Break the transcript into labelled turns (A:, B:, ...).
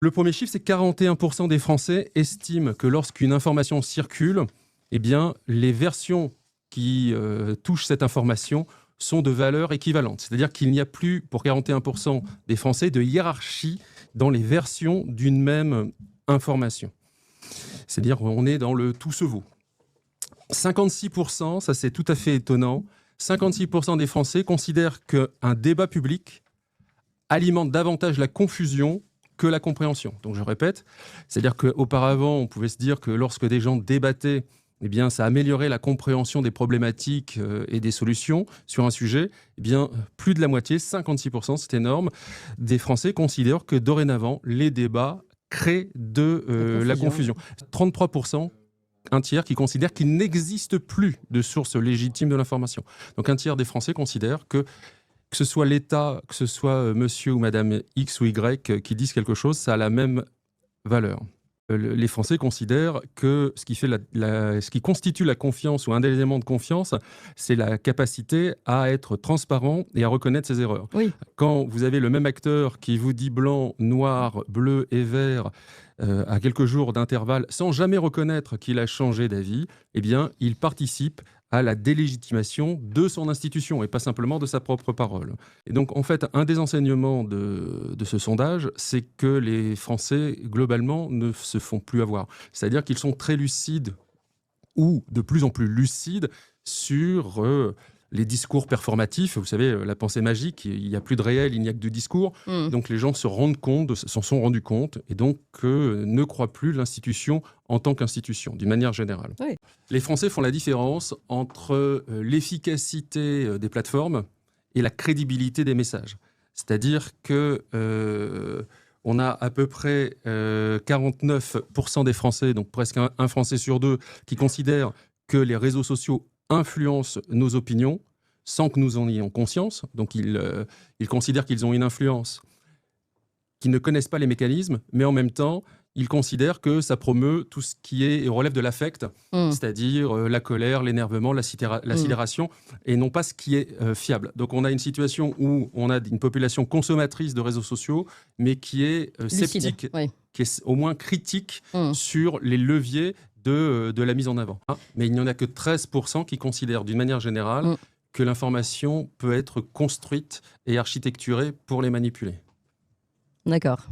A: Le premier chiffre, c'est 41% des Français estiment que lorsqu'une information circule, eh bien, les versions qui touchent cette information sont de valeur équivalente. C'est-à-dire qu'il n'y a plus, pour 41% des Français, de hiérarchie dans les versions d'une même information. C'est-à-dire qu'on est dans le tout se vaut. 56%, ça c'est tout à fait étonnant, 56% des Français considèrent qu'un débat public alimente davantage la confusion que la compréhension. Donc je répète, c'est-à-dire qu'auparavant, on pouvait se dire que lorsque des gens débattaient, eh bien, ça améliorait la compréhension des problématiques et des solutions sur un sujet. Eh bien, plus de la moitié, 56%, c'est énorme, des Français considèrent que dorénavant, les débats créent de la confusion. 33%, un tiers qui considère qu'il n'existe plus de source légitime de l'information. Donc un tiers des Français considèrent que ce soit l'État, que ce soit monsieur ou madame X ou Y qui disent quelque chose, ça a la même valeur. Les Français considèrent que ce qui constitue la confiance ou un des éléments de confiance, c'est la capacité à être transparent et à reconnaître ses erreurs.
B: Oui.
A: Quand vous avez le même acteur qui vous dit blanc, noir, bleu et vert à quelques jours d'intervalle, sans jamais reconnaître qu'il a changé d'avis, eh bien, il participe à la délégitimation de son institution et pas simplement de sa propre parole. Et donc, en fait, un des enseignements de ce sondage, c'est que les Français, globalement, ne se font plus avoir. C'est-à-dire qu'ils sont très lucides ou de plus en plus lucides sur les discours performatifs. Vous savez, la pensée magique, il n'y a plus de réel, il n'y a que du discours. Donc les gens s'en sont rendus compte et donc ne croient plus l'institution en tant qu'institution, d'une manière générale.
B: Oui.
A: Les Français font la différence entre l'efficacité des plateformes et la crédibilité des messages. C'est-à-dire que on a à peu près 49% des Français, donc presque un Français sur deux, qui considèrent que les réseaux sociaux influencent nos opinions sans que nous en ayons conscience. Donc ils considèrent qu'ils ont une influence, qu'ils ne connaissent pas les mécanismes, mais en même temps, ils considèrent que ça promeut tout ce qui relève de l'affect, c'est-à-dire la colère, l'énervement, la sidération, et non pas ce qui est fiable. Donc on a une situation où on a une population consommatrice de réseaux sociaux, mais qui est sceptique, qui est au moins critique sur les leviers de la mise en avant. Mais il n'y en a que 13% qui considèrent d'une manière générale que l'information peut être construite et architecturée pour les manipuler.
B: D'accord.